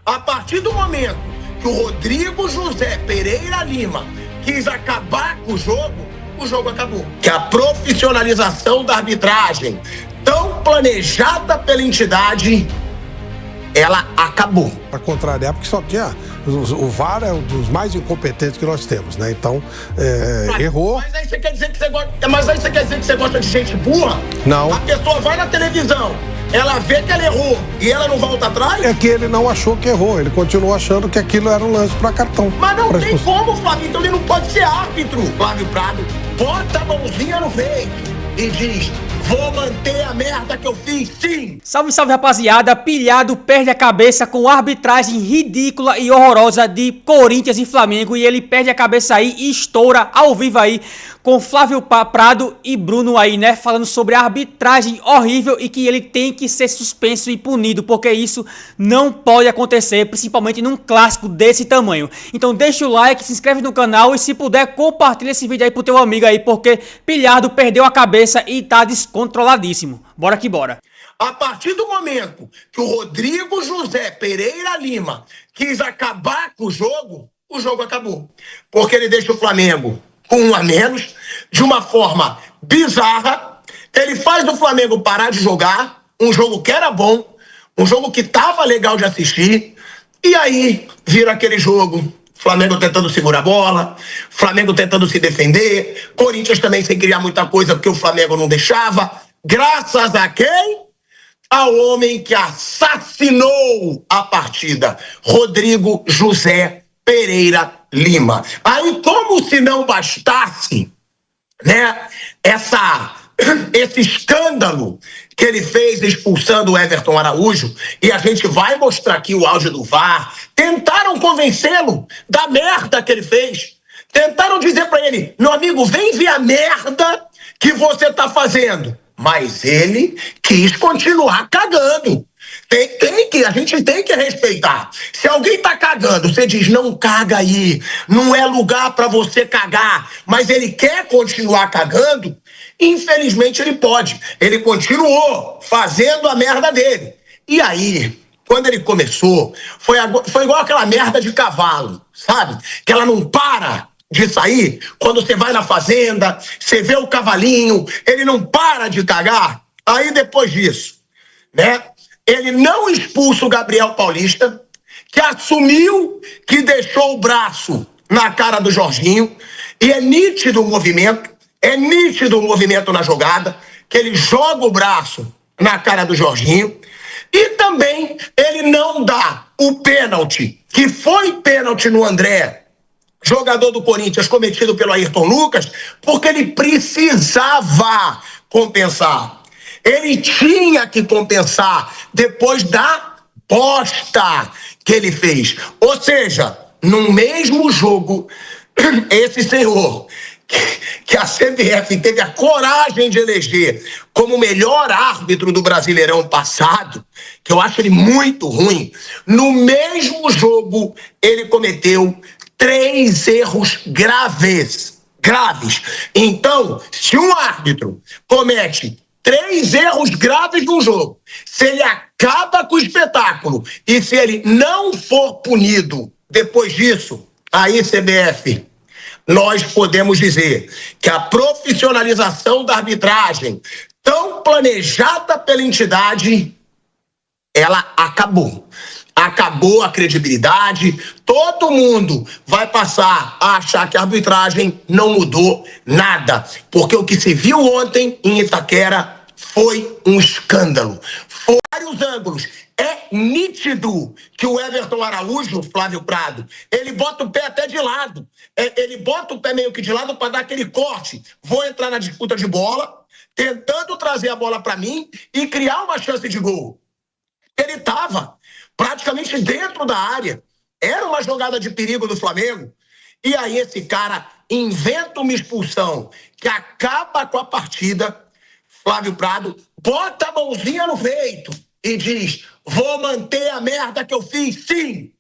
A partir do momento que o Rodrigo José Pereira Lima quis acabar com o jogo acabou. Que a profissionalização da arbitragem, tão planejada pela entidade, ela acabou. Para contrariar, porque só tinha... O VAR é um dos mais incompetentes que nós temos, né? Então, errou. Mas aí você quer dizer que você gosta de gente burra? Não. A pessoa vai na televisão, ela vê que ela errou e ela não volta atrás? É que ele não achou que errou, ele continuou achando que aquilo era um lance para cartão. Mas não tem como, Flávio, então ele não pode ser árbitro. Flávio Prado bota a mãozinha no peito e diz: vou manter a merda que eu fiz, sim! Salve, salve, rapaziada! Pilhado perde a cabeça com arbitragem ridícula e horrorosa de Corinthians e Flamengo. E ele perde a cabeça aí e estoura ao vivo aí com Flávio Prado e Bruno aí, né? Falando sobre a arbitragem horrível e que ele tem que ser suspenso e punido, porque isso não pode acontecer, principalmente num clássico desse tamanho. Então deixa o like, se inscreve no canal e se puder compartilha esse vídeo aí pro teu amigo aí, porque Pilhado perdeu a cabeça e tá descontroladíssimo. Bora que bora. A partir do momento que o Rodrigo José Pereira Lima quis acabar com o jogo acabou. Porque ele deixa o Flamengo com 1 a menos, de uma forma bizarra. Ele faz o Flamengo parar de jogar, um jogo que era bom, um jogo que tava legal de assistir, e aí vira aquele jogo, Flamengo tentando segurar a bola, Flamengo tentando se defender, Corinthians também sem criar muita coisa porque o Flamengo não deixava, graças a quem? Ao homem que assassinou a partida, Rodrigo José Pereira Lima. Aí, como se não bastasse, né, esse escândalo que ele fez expulsando o Everton Araújo, e a gente vai mostrar aqui o áudio do VAR, tentaram convencê-lo da merda que ele fez. Tentaram dizer pra ele: meu amigo, vem ver a merda que você tá fazendo. Mas ele quis continuar cagando. A gente tem que respeitar. Se alguém tá cagando, você diz: não caga aí, não é lugar pra você cagar, mas ele quer continuar cagando, infelizmente ele pode. Ele continuou fazendo a merda dele. E aí, quando ele começou, foi igual aquela merda de cavalo, sabe? Que ela não para de sair. Quando você vai na fazenda, você vê o cavalinho, ele não para de cagar. Aí depois disso, né, ele não expulsa o Gabriel Paulista, que assumiu que deixou o braço na cara do Jorginho, e é nítido o movimento na jogada, que ele joga o braço na cara do Jorginho, e também ele não dá o pênalti, que foi pênalti no André, jogador do Corinthians, cometido pelo Ayrton Lucas, porque ele precisava compensar. Ele tinha que compensar depois da bosta que ele fez. Ou seja, no mesmo jogo, esse senhor que a CBF teve a coragem de eleger como o melhor árbitro do Brasileirão passado, que eu acho ele muito ruim, no mesmo jogo ele cometeu 3 erros graves. Então, se um árbitro comete 3 erros graves num jogo, se ele acaba com o espetáculo e se ele não for punido depois disso, aí, CBF, nós podemos dizer que a profissionalização da arbitragem, tão planejada pela entidade, ela acabou. Acabou a credibilidade, todo mundo vai passar a achar que a arbitragem não mudou nada, porque o que se viu ontem em Itaquera foi um escândalo. Foi vários ângulos. É nítido que o Everton Araújo, Flávio Prado, ele bota o pé até de lado. Ele bota o pé meio que de lado para dar aquele corte. Vou entrar na disputa de bola, tentando trazer a bola para mim e criar uma chance de gol. Ele estava praticamente dentro da área. Era uma jogada de perigo do Flamengo. E aí esse cara inventa uma expulsão que acaba com a partida. Flávio Prado bota a mãozinha no peito e diz: vou manter a merda que eu fiz, sim.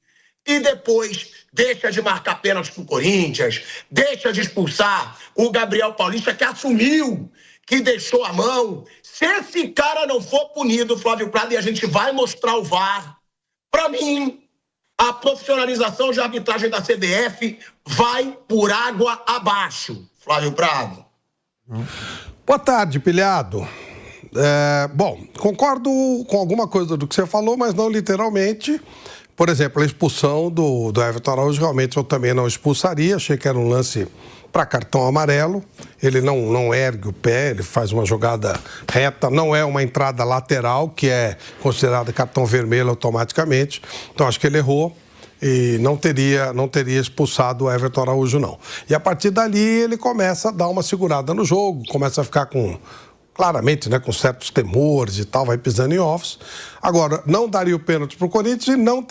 E depois deixa de marcar pênalti pro Corinthians, deixa de expulsar o Gabriel Paulista, que assumiu que deixou a mão. Se esse cara não for punido, Flávio Prado, e a gente vai mostrar o VAR, pra mim, a profissionalização de arbitragem da CBF vai por água abaixo. Flávio Prado. Boa tarde, Pilhado. Bom, concordo com alguma coisa do que você falou, mas não literalmente. Por exemplo, a expulsão do Everton Araújo, realmente eu também não expulsaria. Achei que era um lance para cartão amarelo. Ele não ergue o pé, ele faz uma jogada reta. Não é uma entrada lateral, que é considerada cartão vermelho automaticamente. Então, acho que ele errou e não teria expulsado o Everton Araújo, não. E a partir dali, ele começa a dar uma segurada no jogo, começa a ficar claramente, né, com certos temores e tal, vai pisando em ovos. Agora, não daria o pênalti para o Corinthians e não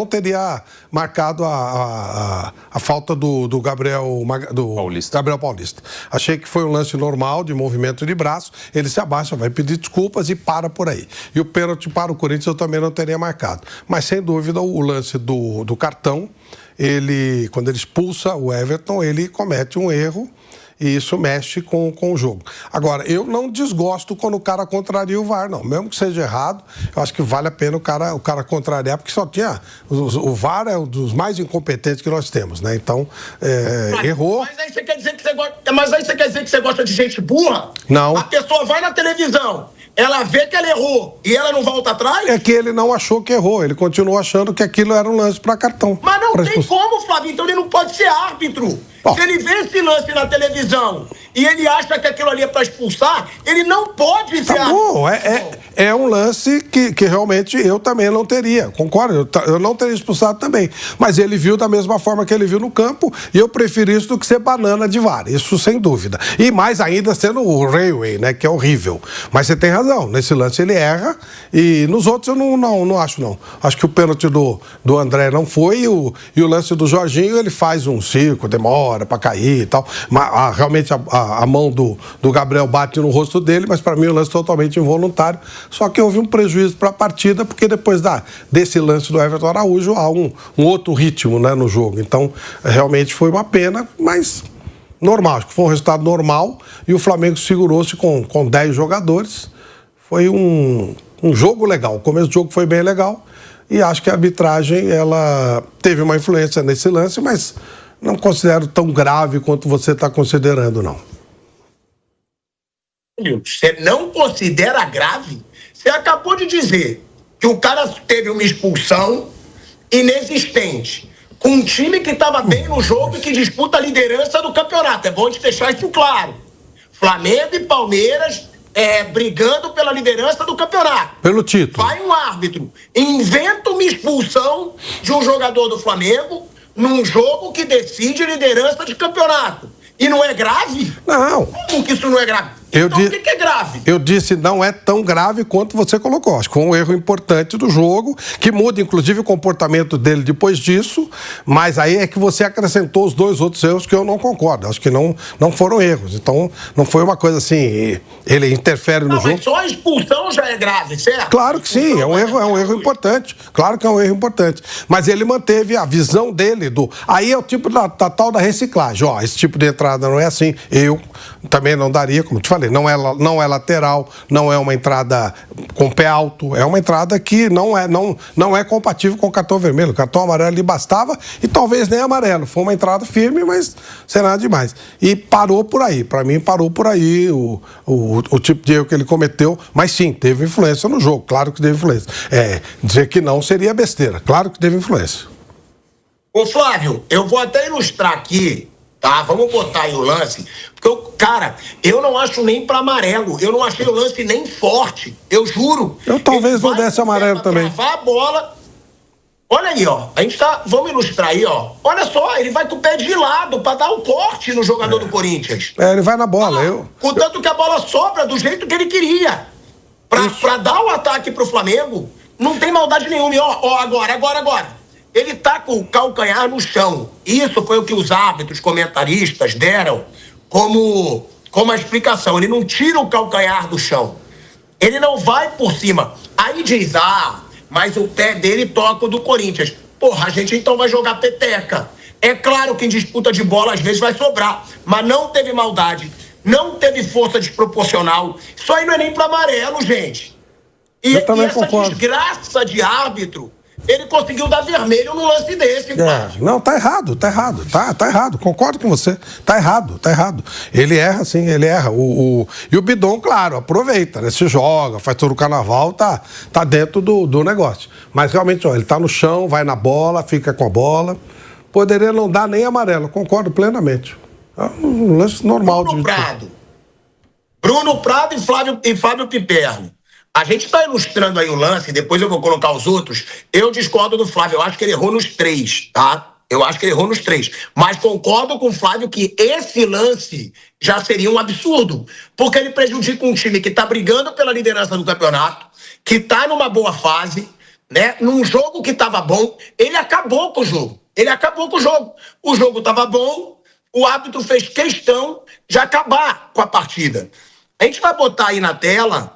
teria marcado a falta do Gabriel Paulista. Achei que foi um lance normal de movimento de braço, ele se abaixa, vai pedir desculpas e para por aí. E o pênalti para o Corinthians eu também não teria marcado. Mas, sem dúvida, o lance do cartão, quando ele expulsa o Everton, ele comete um erro. E isso mexe com o jogo. Agora, eu não desgosto quando o cara contraria o VAR, não. Mesmo que seja errado, eu acho que vale a pena o cara contrariar, porque só tinha... O VAR é um dos mais incompetentes que nós temos, né? Então, errou... Mas aí você quer dizer que você gosta de gente burra? Não. A pessoa vai na televisão, ela vê que ela errou e ela não volta atrás? É que ele não achou que errou, ele continuou achando que aquilo era um lance para cartão. Mas não tem como, Flávio, então ele não pode ser árbitro. Bom. Se ele vê esse lance na televisão e ele acha que aquilo ali é para expulsar, ele não pode ser árbitro. Bom, é um lance que realmente eu também não teria, concordo? Eu não teria expulsado também. Mas ele viu da mesma forma que ele viu no campo e eu prefiro isso do que ser banana de VAR, isso sem dúvida. E mais ainda sendo o Railway, né, que é horrível. Mas você tem razão, nesse lance ele erra e nos outros eu não acho, não. Acho que o pênalti do André não foi e o lance do Jorginho, ele faz um circo, demora para cair e tal. Mas, realmente a mão do Gabriel bate no rosto dele, mas para mim o lance totalmente involuntário. Só que houve um prejuízo para a partida, porque depois desse lance do Everton Araújo há um outro ritmo, né, no jogo. Então, realmente foi uma pena, mas normal. Acho que foi um resultado normal e o Flamengo segurou-se com 10 jogadores. Foi um jogo legal. O começo do jogo foi bem legal e acho que a arbitragem ela teve uma influência nesse lance, mas não considero tão grave quanto você está considerando, não. Você não considera grave? Você acabou de dizer que o cara teve uma expulsão inexistente com um time que estava bem no jogo e que disputa a liderança do campeonato. É bom de deixar isso claro. Flamengo e Palmeiras brigando pela liderança do campeonato. Pelo título. Vai um árbitro, inventa uma expulsão de um jogador do Flamengo num jogo que decide liderança de campeonato. E não é grave? Não. Como que isso não é grave? Então o que é grave? Eu disse não é tão grave quanto você colocou. Acho que foi um erro importante do jogo, que muda inclusive o comportamento dele depois disso, mas aí é que você acrescentou os 2 outros erros que eu não concordo. Acho que não foram erros. Então não foi uma coisa assim, ele interfere no jogo. Mas só a expulsão já é grave, certo? Claro que sim, é um erro importante. Claro que é um erro importante. Mas ele manteve a visão dele Aí é o tipo da tal da reciclagem. Ó, esse tipo de entrada não é assim. Eu também não daria, como te falei, não é lateral, não é uma entrada com pé alto, é uma entrada que não é compatível com o cartão vermelho. O cartão amarelo lhe bastava e talvez nem amarelo. Foi uma entrada firme, mas sem nada demais. E parou por aí. Para mim, parou por aí o tipo de erro que ele cometeu. Mas sim, teve influência no jogo. Claro que teve influência. Dizer que não seria besteira. Claro que teve influência. Ô, Flávio, eu vou até ilustrar aqui, tá? Vamos botar aí o lance. Porque, cara, eu não acho nem pra amarelo. Eu não achei o lance nem forte. Eu juro. Eu talvez não desse amarelo também. Travar a bola. Olha aí, ó. A gente tá... Vamos ilustrar aí, ó. Olha só, ele vai com o pé de lado pra dar um corte no jogador do Corinthians. Ele vai na bola. Contanto que a bola sobra do jeito que ele queria. Pra dar o ataque pro Flamengo, não tem maldade nenhuma. E ó, agora. Ele tá com o calcanhar no chão. Isso foi o que os árbitros, comentaristas deram como a explicação. Ele não tira o calcanhar do chão. Ele não vai por cima. Aí diz, mas o pé dele toca o do Corinthians. Porra, a gente então vai jogar peteca. É claro que em disputa de bola às vezes vai sobrar, mas não teve maldade, não teve força desproporcional. Isso aí não é nem para amarelo, gente. E essa desgraça de árbitro ele conseguiu dar vermelho no lance desse. Não, tá errado. Tá errado. Concordo com você. Tá errado. Ele erra, sim, ele erra. E o Bidon, claro, aproveita, né? Se joga, faz todo o carnaval, tá dentro do negócio. Mas realmente, ó, ele tá no chão, vai na bola, fica com a bola. Poderia não dar nem amarelo, concordo plenamente. É um lance normal. Bruno Prado e Fábio Piperno. A gente está ilustrando aí o lance, depois eu vou colocar os outros. Eu discordo do Flávio, eu acho que ele errou nos 3, tá? Eu acho que ele errou nos 3. Mas concordo com o Flávio que esse lance já seria um absurdo. Porque ele prejudica um time que está brigando pela liderança do campeonato, que está numa boa fase, né? Num jogo que estava bom. Ele acabou com o jogo. O jogo estava bom, o árbitro fez questão de acabar com a partida. A gente vai botar aí na tela...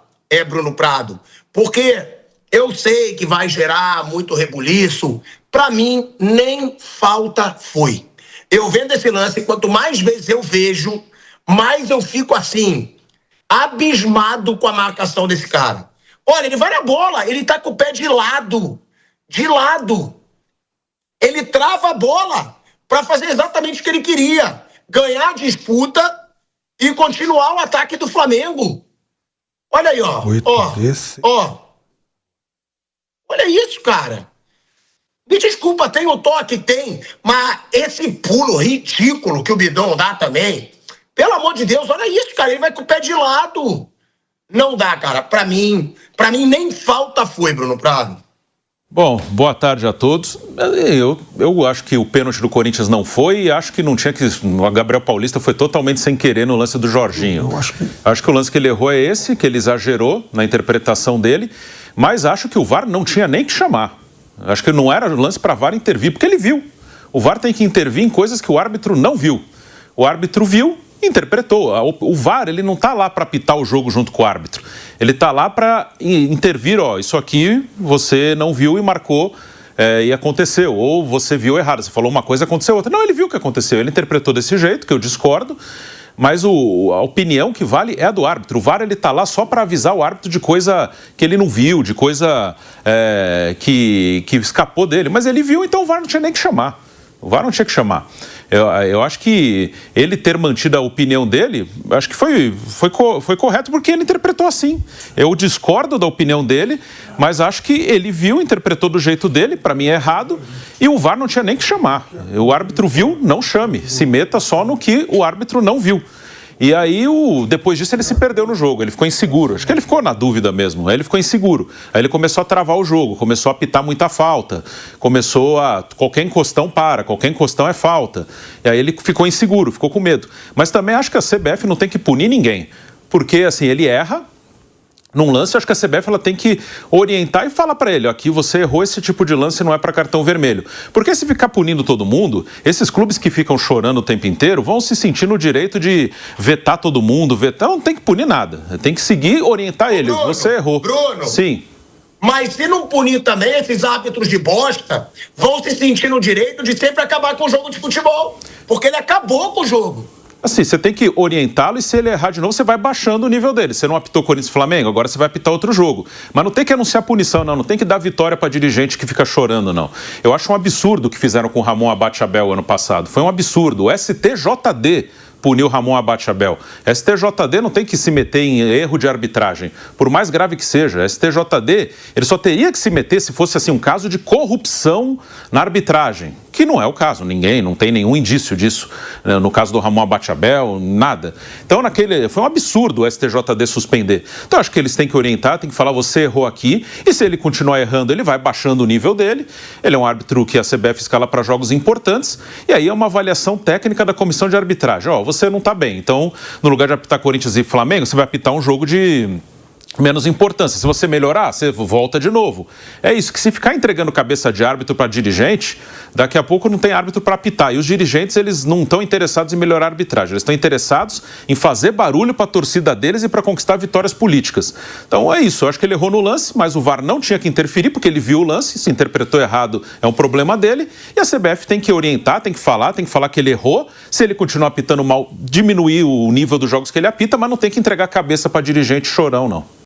Bruno Prado, porque eu sei que vai gerar muito rebuliço. Para mim, nem falta foi. Eu vendo esse lance, quanto mais vezes eu vejo, mais eu fico assim, abismado com a marcação desse cara. Olha, ele vai na bola, ele tá com o pé de lado. Ele trava a bola para fazer exatamente o que ele queria. Ganhar a disputa e continuar o ataque do Flamengo. Olha aí, ó. Olha isso, cara. Me desculpa, tem o toque, tem. Mas esse pulo ridículo que o Bidon dá também. Pelo amor de Deus, olha isso, cara. Ele vai com o pé de lado. Não dá, cara. Pra mim nem falta foi, Bruno Prado. Bom, boa tarde a todos. Eu acho que o pênalti do Corinthians não foi e acho que não tinha que... O Gabriel Paulista foi totalmente sem querer no lance do Jorginho. Acho que o lance que ele errou é esse, que ele exagerou na interpretação dele, mas acho que o VAR não tinha nem que chamar. Acho que não era lance para VAR intervir, porque ele viu. O VAR tem que intervir em coisas que o árbitro não viu. O árbitro viu, interpretou. O VAR, ele não está lá para apitar o jogo junto com o árbitro. Ele está lá para intervir, ó, isso aqui você não viu e marcou e aconteceu. Ou você viu errado, você falou uma coisa e aconteceu outra. Não, ele viu o que aconteceu, ele interpretou desse jeito, que eu discordo, mas a opinião que vale é a do árbitro. O VAR, ele está lá só para avisar o árbitro de coisa que ele não viu, de coisa que escapou dele. Mas ele viu, então o VAR não tinha nem que chamar. Eu acho que ele ter mantido a opinião dele, acho que foi correto porque ele interpretou assim. Eu discordo da opinião dele, mas acho que ele viu, interpretou do jeito dele, para mim é errado, e o VAR não tinha nem que chamar. O árbitro viu, não chame, se meta só no que o árbitro não viu. E aí, depois disso, ele se perdeu no jogo, ele ficou inseguro. Acho que ele ficou na dúvida mesmo, aí ele ficou inseguro. Aí ele começou a travar o jogo, começou a apitar muita falta, qualquer encostão qualquer encostão é falta. E aí ele ficou inseguro, ficou com medo. Mas também acho que a CBF não tem que punir ninguém, porque assim, ele erra. Num lance, acho que a CBF ela tem que orientar e falar para ele, ó, aqui você errou, esse tipo de lance não é para cartão vermelho. Porque se ficar punindo todo mundo, esses clubes que ficam chorando o tempo inteiro vão se sentir no direito de vetar todo mundo, não tem que punir nada. Tem que seguir, orientar ele, você errou. Bruno, sim. Mas se não punir também, esses árbitros de bosta vão se sentir no direito de sempre acabar com o jogo de futebol. Porque ele acabou com o jogo. Assim, você tem que orientá-lo e se ele errar de novo, você vai baixando o nível dele. Você não apitou Corinthians e Flamengo, agora você vai apitar outro jogo. Mas não tem que anunciar punição, não tem que dar vitória para dirigente que fica chorando, não. Eu acho um absurdo o que fizeram com o Ramon Abate-Abel ano passado. Foi um absurdo. O STJD puniu Ramon Abate-Abel. STJD não tem que se meter em erro de arbitragem, por mais grave que seja. STJD, ele só teria que se meter se fosse assim um caso de corrupção na arbitragem, que não é o caso, não tem nenhum indício disso, né? No caso do Ramon Abate-Abel, nada. Então foi um absurdo o STJD suspender. Então acho que eles têm que orientar, tem que falar, você errou aqui, e se ele continuar errando, ele vai baixando o nível dele. Ele é um árbitro que a CBF escala para jogos importantes, e aí é uma avaliação técnica da comissão de arbitragem. Ó, você não está bem, então no lugar de apitar Corinthians e Flamengo, você vai apitar um jogo de menos importância. Se você melhorar, você volta de novo. É isso, que se ficar entregando cabeça de árbitro para dirigente, daqui a pouco não tem árbitro para apitar. E os dirigentes, eles não estão interessados em melhorar a arbitragem. Eles estão interessados em fazer barulho para a torcida deles e para conquistar vitórias políticas. Então é isso, eu acho que ele errou no lance, mas o VAR não tinha que interferir, porque ele viu o lance, se interpretou errado é um problema dele, e a CBF tem que orientar, tem que falar que ele errou. Se ele continuar apitando mal, diminuir o nível dos jogos que ele apita, mas não tem que entregar cabeça para dirigente chorão, não.